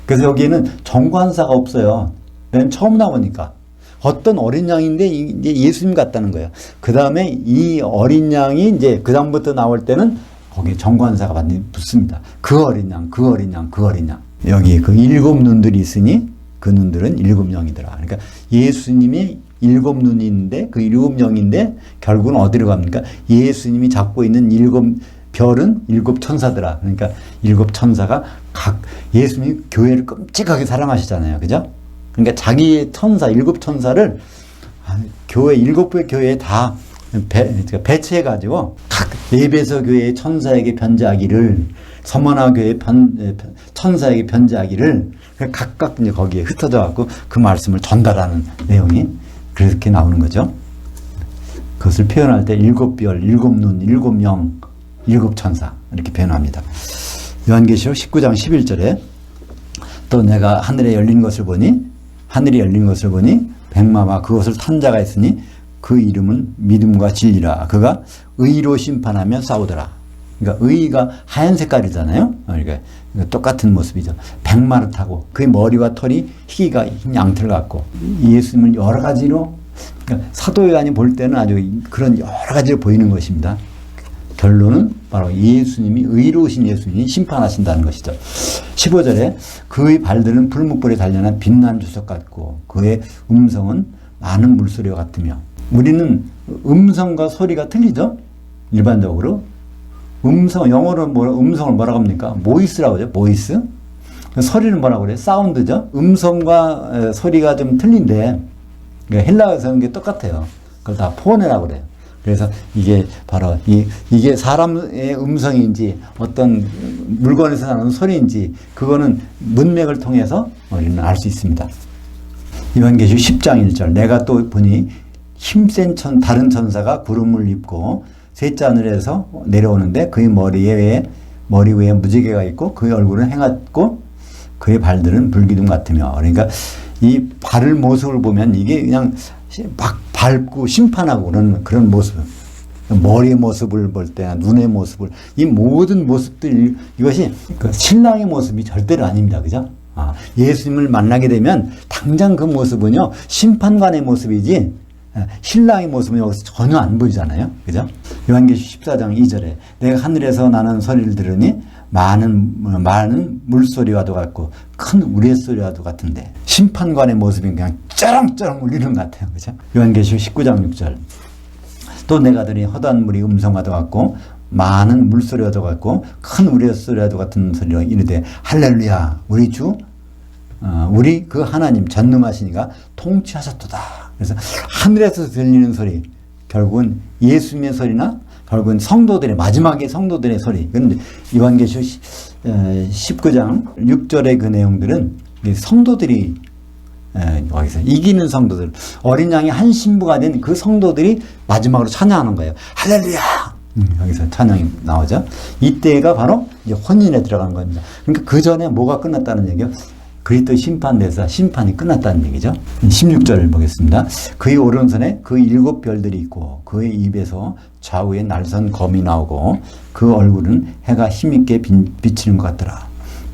그래서 여기에는 정관사가 없어요. 맨 처음 나오니까. 어떤 어린 양인데 이제 예수님 같다는 거예요. 그 다음에 이 어린 양이 이제 그 다음부터 나올 때는 거기에 정관사가 완전히 붙습니다. 그 어린 양, 그 어린 양, 그 어린 양. 여기 그 7눈들이 있으니 그 눈들은 7영이더라. 그러니까 예수님이 7눈이 있는데 그 7영인데 결국은 어디로 갑니까? 예수님이 잡고 있는 7별은 7천사더라. 그러니까 7천사가 각 예수님이 교회를 끔찍하게 사랑하시잖아요. 그죠? 그러니까 자기의 천사, 7천사를 교회, 7개 교회에 다 배치해가지고 각 에베소 교회의 천사에게 편지하기를, 서머나 교회의 천사에게 편지하기를 각각 이제 거기에 흩어져 갖고 그 말씀을 전달하는 내용이 그렇게 나오는 거죠. 그것을 표현할 때 7별, 7눈, 7영, 7천사 이렇게 표현합니다. 요한계시록 19장 11절에 또 내가 하늘에 열린 것을 보니, 하늘이 열린 것을 보니 백마와 그것을 탄 자가 있으니 그 이름은 믿음과 진리라. 그가 의로 심판하며 싸우더라. 그러니까 의가 하얀 색깔이잖아요. 그러니까 똑같은 모습이죠. 백마를 타고 그의 머리와 털이 희기가 흰 양털 같고, 예수님을 여러 가지로, 그러니까 사도 요한이 볼 때는 아주 그런 여러 가지로 보이는 것입니다. 결론은 바로 예수님이, 의로우신 예수님이 심판하신다는 것이죠. 15절에 그의 발들은 불목불에 단련한 빛난 주석 같고 그의 음성은 많은 물소리와 같으며. 우리는 음성과 소리가 틀리죠? 일반적으로. 음성, 영어로 음성을 뭐라고 합니까? 보이스라고 하죠. 보이스. 소리는 뭐라고 그래요? 사운드죠. 음성과 소리가 좀 틀린데, 그러니까 헬라어에서는 게 똑같아요. 그걸 다 포네라고 그래요. 그래서 이게 바로 이게 사람의 음성인지 어떤 물건에서 나는 소리인지 그거는 문맥을 통해서 우리는 알 수 있습니다. 요한계시록 10장 1절. 내가 또 보니 힘센 다른 천사가 구름을 입고 셋째 하늘에서 내려오는데 그의 머리 위에 무지개가 있고 그의 얼굴은 해같고 그의 발들은 불기둥 같으며. 그러니까 이 발을 모습을 보면 이게 그냥 막 밟고 심판하고 그런 모습. 머리의 모습을 볼 때, 눈의 모습을, 이 모든 모습들, 이것이 그 신랑의 모습이 절대로 아닙니다. 그죠? 예수님을 만나게 되면 당장 그 모습은요, 심판관의 모습이지, 신랑의 모습은 여기서 전혀 안 보이잖아요. 그죠? 요한계시록 14장 2절에 내가 하늘에서 나는 소리를 들으니 많은 물소리와도 같고 큰 우레소리와도 같은데, 심판관의 모습이 그냥 쩌렁쩌렁 울리는 것 같아요. 그죠? 요한계시록 19장 6절. 또 내가 들으니 허다한 물이 음성과도 같고 많은 물소리와도 같고 큰 우레소리와도 같은 소리로 이르되 할렐루야, 우리 주 우리 그 하나님 전능하시니가 통치하셨도다. 그래서 하늘에서 들리는 소리, 결국은 예수님의 소리나 결국은 성도들의, 마지막에 성도들의 소리. 그런데 요한계시록 19장 6절의 그 내용들은 성도들이, 여기서 이기는 성도들, 어린 양이 한 신부가 된 그 성도들이 마지막으로 찬양하는 거예요. 할렐루야! 여기서 찬양이 나오죠. 이때가 바로 이제 혼인에 들어간 겁니다. 그러니까 그 전에 뭐가 끝났다는 얘기요? 그리스도 심판돼서 심판이 끝났다는 얘기죠. 16절을 보겠습니다. 그의 오른손에 그 7별들이 있고 그의 입에서 좌우에 날선 검이 나오고 그 얼굴은 해가 힘있게 비치는 것 같더라.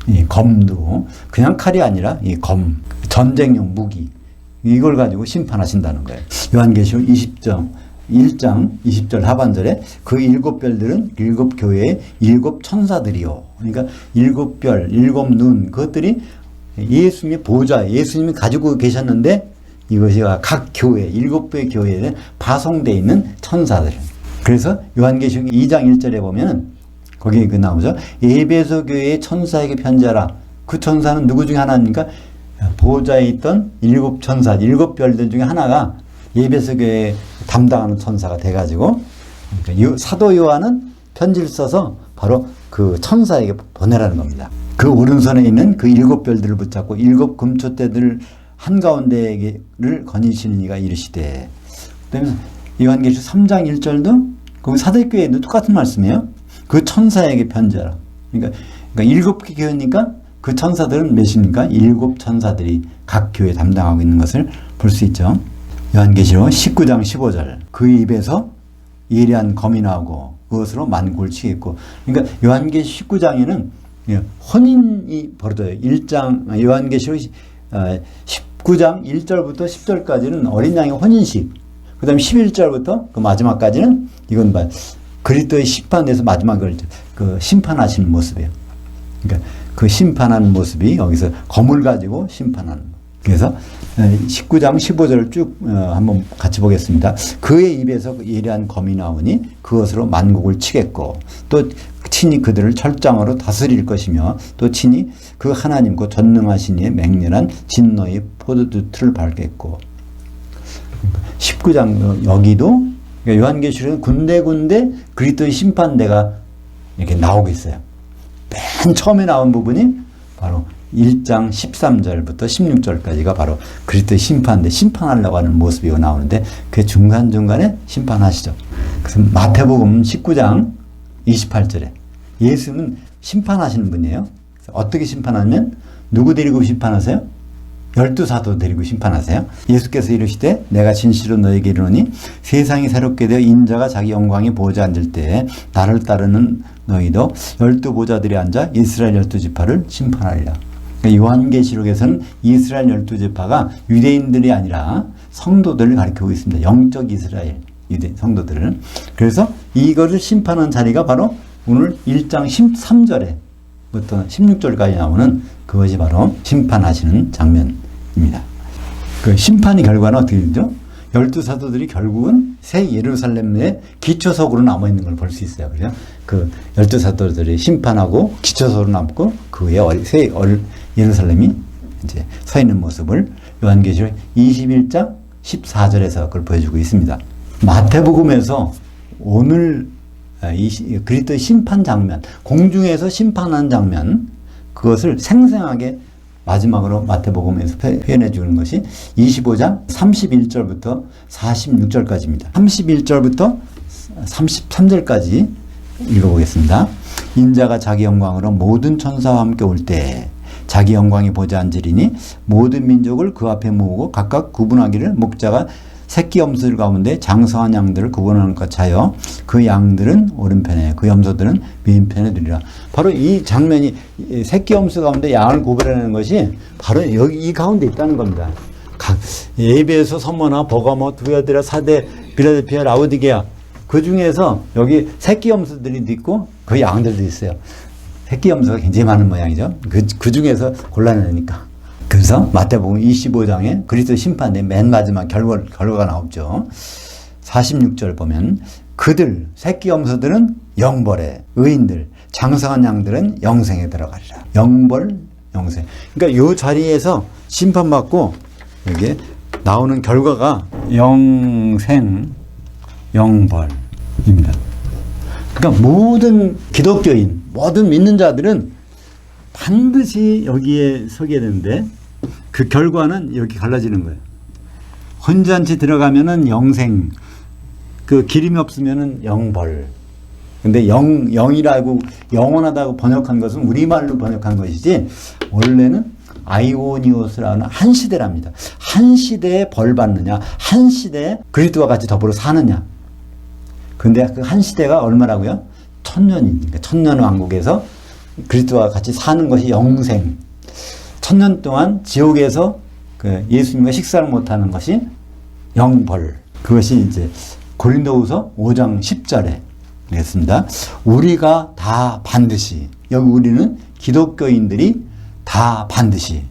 이 검도 그냥 칼이 아니라 이 검, 전쟁용 무기, 이걸 가지고 심판하신다는 거예요. 요한계시록 1장 20절 하반절에 그 7별들은 7교회의 7천사들이요. 그러니까 7별, 7눈, 그것들이 예수님의 보좌, 예수님이 가지고 계셨는데 이것이 각 교회, 7개 교회에 파송되어 있는 천사들. 그래서 요한계시록 2장 1절에 보면 거기에 그 나오죠. 에베소 교회의 천사에게 편지하라. 그 천사는 누구 중에 하나입니까? 보좌에 있던 7천사, 7별들 중에 하나가 에베소 교회에 담당하는 천사가 돼가지고, 그러니까 사도 요한은 편지를 써서 바로 그 천사에게 보내라는 겁니다. 그 오른손에 있는 그 7별들을 붙잡고 7 금초대들 한가운데를 거니시는 이가 이르시되, 그다음에 요한계시록 3장 1절도 그 사대교회도 똑같은 말씀이에요. 그 천사에게 편지하라. 그러니까 7개 교회니까 그 천사들은 몇입니까? 7 천사들이 각 교회 담당하고 있는 것을 볼 수 있죠. 요한계시록 19장 15절 그 입에서 예리한 검이 나오고 그것으로 만국을 치겠고. 그러니까 요한계시록 19장에는 혼인이 벌어져요. 요한계시록 19장 1절부터 10절까지는 어린 양의 혼인식, 그 다음에 11절부터 그 마지막까지는 이건 그리스도의 심판에서 마지막을 그 심판하시는 모습이에요. 그러니까 그 심판하는 모습이 여기서 검을 가지고 심판하는. 그래서 19장 15절을 쭉 한번 같이 보겠습니다. 그의 입에서 예리한 검이 나오니 그것으로 만국을 치겠고 또 친히 그들을 철장으로 다스릴 것이며 또 친히 그 하나님 그 전능하신 이의 맹렬한 진노의 포도주 틀을 밟겠고. 19장 여기도 그러니까 요한계시록은 군데군데 그리스도의 심판대가 이렇게 나오고 있어요. 맨 처음에 나온 부분이 바로 1장 13절부터 16절까지가 바로 그리스도의 심판대, 심판하려고 하는 모습이 나오는데 그 중간중간에 심판하시죠. 그래서 마태복음 19장 28절에 예수는 심판하시는 분이에요. 어떻게 심판하면 누구 데리고 심판하세요? 12사도 데리고 심판하세요. 예수께서 이르시되 내가 진실로 너에게 이르노니 세상이 새롭게 되어 인자가 자기 영광의 보좌에 앉을 때 나를 따르는 너희도 12보좌들이 앉아 이스라엘 12지파를 심판하리라. 그러니까 요한계시록에서는 이스라엘 12지파가 유대인들이 아니라 성도들을 가리키고 있습니다. 영적 이스라엘 유대 성도들을. 그래서 이거를 심판한 자리가 바로 오늘 1장 13절에부터 16절까지 나오는 그것이 바로 심판하시는 장면입니다. 그 심판의 결과는 어떻게 되죠? 12사도들이 결국은 새 예루살렘의 기초석으로 남아있는 걸 볼 수 있어요. 그래서 그 12사도들이 심판하고 기초석으로 남고 그 후에 새 예루살렘이 이제 서 있는 모습을 요한계시록 21장 14절에서 그걸 보여주고 있습니다. 마태복음에서 오늘 그리스도의 심판 장면, 공중에서 심판하는 장면, 그것을 생생하게 마지막으로 마태복음에서 표현해 주는 것이 25장 31절부터 46절까지입니다. 31절부터 33절까지 읽어보겠습니다. 인자가 자기 영광으로 모든 천사와 함께 올 때 자기 영광이 보좌에 앉으리니 모든 민족을 그 앞에 모으고 각각 구분하기를 목자가 새끼 염소들 가운데 장성한 양들을 구분하는 것 하여 그 양들은 오른편에 그 염소들은 왼편에 두리라. 바로 이 장면이 새끼 염소 가운데 양을 구분하는 것이 바로 여기 이 가운데 있다는 겁니다. 에베소, 서머나, 버가모, 두아디라, 사대, 빌라델피아, 라오디게아 그 중에서 여기 새끼 염소들이 있고 그 양들도 있어요. 새끼 염소가 굉장히 많은 모양이죠. 그 중에서 골라내니까. 그래서 마태복음 25장에 그리스도 심판의 맨 마지막 결과가 나오죠. 46절 보면 그들 새끼 염소들은 영벌에, 의인들 장성한 양들은 영생에 들어가리라. 영벌, 영생. 그러니까 이 자리에서 심판받고 이게 나오는 결과가 영생, 영벌입니다. 그러니까 모든 기독교인, 모든 믿는 자들은 반드시 여기에 서게 되는데 그 결과는 여기 갈라지는 거예요. 혼잔치 들어가면은 영생, 그 기름이 없으면은 영벌. 근데 영이라고 영원하다고 번역한 것은 우리말로 번역한 것이지 원래는 아이오니오스라는 한 시대랍니다. 한 시대에 벌 받느냐, 한 시대에 그리스도와 같이 더불어 사느냐. 근데 그 한 시대가 얼마라고요? 1000년이니까 1000년 왕국에서 그리스도와 같이 사는 것이 영생. 1000년 동안 지옥에서 그 예수님과 식사를 못하는 것이 영벌. 그것이 이제 고린도후서 5장 10절에 있습니다. 우리가 다 반드시, 여기 우리는 기독교인들이 다 반드시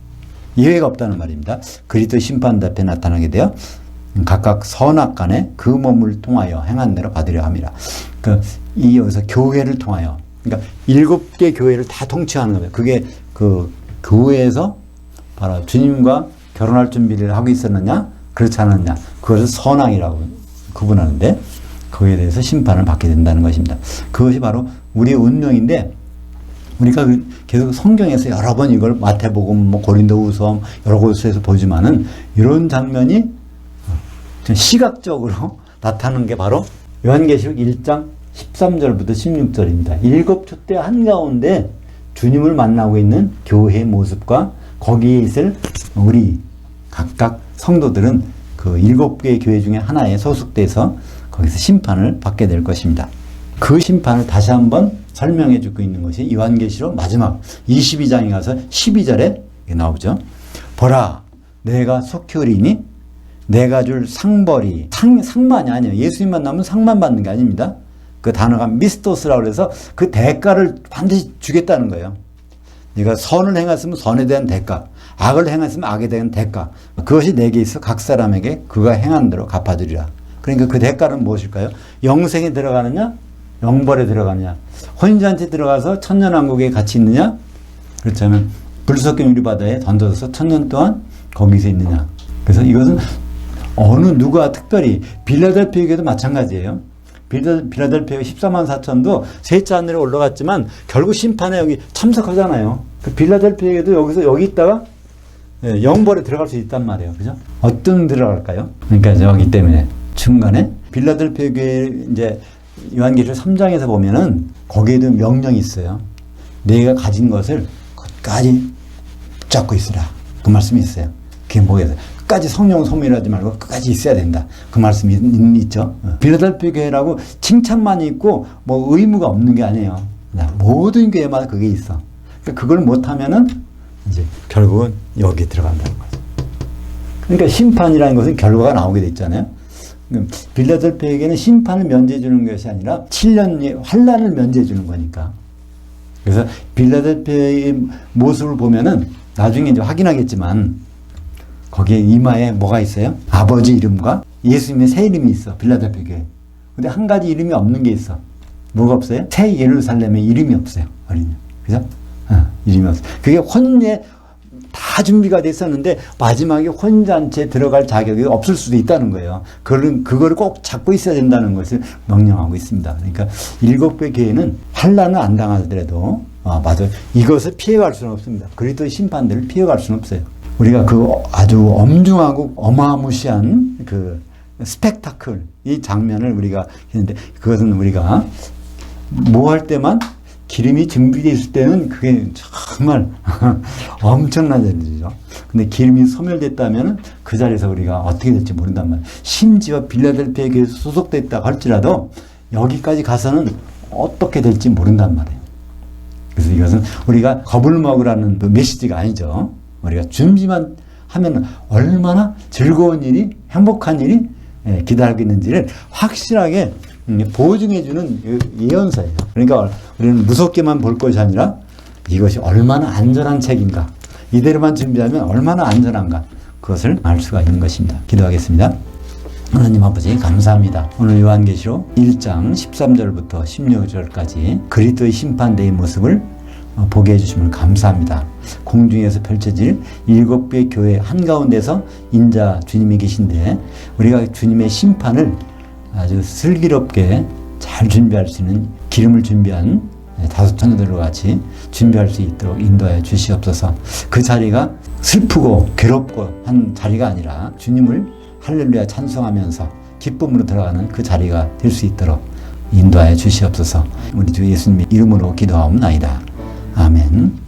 예외가 없다는 말입니다. 그리스도 심판 앞에 나타나게 되어 각각 선악간에 그 몸을 통하여 행한 대로 받으려 함이라. 이 여기서 교회를 통하여, 그러니까 7개 교회를 다 통치하는 거예요. 그게 그 교회에서 바로 주님과 결혼할 준비를 하고 있었느냐, 그렇지 않았느냐, 그것을 선악이라고 구분하는데, 거기에 대해서 심판을 받게 된다는 것입니다. 그것이 바로 우리의 운명인데, 우리가 계속 성경에서 여러 번 이걸 마태복음, 고린도후서 여러 곳에서 보지만은 이런 장면이 시각적으로 나타나는 게 바로 요한계시록 1장 13절부터 16절입니다. 일곱 촛대 한가운데 주님을 만나고 있는 교회의 모습과 거기에 있을 우리 각각 성도들은 그 일곱 개의 교회 중에 하나에 소속돼서 거기서 심판을 받게 될 것입니다. 그 심판을 다시 한번 설명해 주고 있는 것이 요한계시록 마지막 22장에 가서 12절에 나오죠. 보라, 내가 속히 오리니 내가 줄 상벌이, 상만이 아니에요. 예수님만 나면 상만 받는 게 아닙니다. 그 단어가 미스토스라고 해서 그 대가를 반드시 주겠다는 거예요. 네가 선을 행했으면 선에 대한 대가, 악을 행했으면 악에 대한 대가, 그것이 내게 있어 각 사람에게 그가 행한 대로 갚아주리라. 그러니까 그 대가는 무엇일까요? 영생에 들어가느냐, 영벌에 들어가느냐, 혼인잔치에 들어가서 천년왕국에 같이 있느냐, 그렇다면 불속경 유리바다에 던져서 1000년 동안 거기서 있느냐. 그래서 이것은 어느 누가 특별히 빌라델피아에도 마찬가지예요. 빌라델피아 14만 4천도 셋째 하늘에 올라갔지만 결국 심판에 여기 참석하잖아요. 그 빌라델피아에도 여기서 여기 있다가 영벌에 들어갈 수 있단 말이에요. 그죠? 어떤 들어갈까요? 그러니까 여기 때문에 중간에 빌라델피아 교회 이제 요한계시록 3장에서 보면은 거기에도 명령이 있어요. 내가 가진 것을 끝까지 붙잡고 있으라. 그 말씀이 있어요. 그게 뭐겠어요? 끝까지 성령 소멸하지 말고 끝까지 있어야 된다. 그 말씀이 있죠. 빌라델피아 교회라고 칭찬만 있고 뭐 의무가 없는 게 아니에요. 모든 교회마다 그게 있어. 그러니까 그걸 못하면은 이제 결국은 여기 들어간다는 거죠. 그러니까 심판이라는 것은 결과가 나오게 돼 있잖아요. 빌라델피아에게는 심판을 면제해 주는 것이 아니라 7년의 환란을 면제해 주는 거니까. 그래서 빌라델피아의 모습을 보면은 나중에 이제 확인하겠지만 거기에 이마에 뭐가 있어요? 아버지 이름과 예수님의 새 이름이 있어. 빌라델피아 교회. 근데 한 가지 이름이 없는 게 있어. 뭐가 없어요? 새 예루살렘의 이름이 없어요. 어린이. 그죠? 이름이 없어요. 그게 혼에 다 준비가 됐었는데 마지막에 혼잔치에 들어갈 자격이 없을 수도 있다는 거예요. 그거를 꼭 잡고 있어야 된다는 것을 명령하고 있습니다. 그러니까 일곱 개 교회는 환란을 안 당하더라도 맞아요. 이것을 피해갈 수는 없습니다. 그리스도의 심판들을 피해갈 수는 없어요. 우리가 그 아주 엄중하고 어마무시한 그 스펙타클, 이 장면을 우리가 했는데 그것은 우리가 뭐 할 때만 기름이 준비되어 있을 때는 그게 정말 엄청난 일이죠. 근데 기름이 소멸됐다면 그 자리에서 우리가 어떻게 될지 모른단 말이에요. 심지어 빌라델피아에 소속됐다고 할지라도 여기까지 가서는 어떻게 될지 모른단 말이에요. 그래서 이것은 우리가 겁을 먹으라는 메시지가 아니죠. 우리가 준비만 하면 얼마나 즐거운 일이, 행복한 일이 기다리고 있는지를 확실하게 보증해주는 예언서예요. 그러니까 우리는 무섭게만 볼 것이 아니라 이것이 얼마나 안전한 책인가, 이대로만 준비하면 얼마나 안전한가, 그것을 알 수가 있는 것입니다. 기도하겠습니다. 하나님 아버지 감사합니다. 오늘 요한계시록 1장 13절부터 16절까지 그리스도의 심판대의 모습을 보게 해주심을 감사합니다. 공중에서 펼쳐질 7개의 교회 한가운데서 인자 주님이 계신데 우리가 주님의 심판을 아주 슬기롭게 잘 준비할 수 있는 기름을 준비한 다섯 천사들과 같이 준비할 수 있도록 인도하여 주시옵소서. 그 자리가 슬프고 괴롭고 한 자리가 아니라 주님을 할렐루야 찬송하면서 기쁨으로 들어가는 그 자리가 될 수 있도록 인도하여 주시옵소서. 우리 주 예수님의 이름으로 기도하옵나이다. 아멘.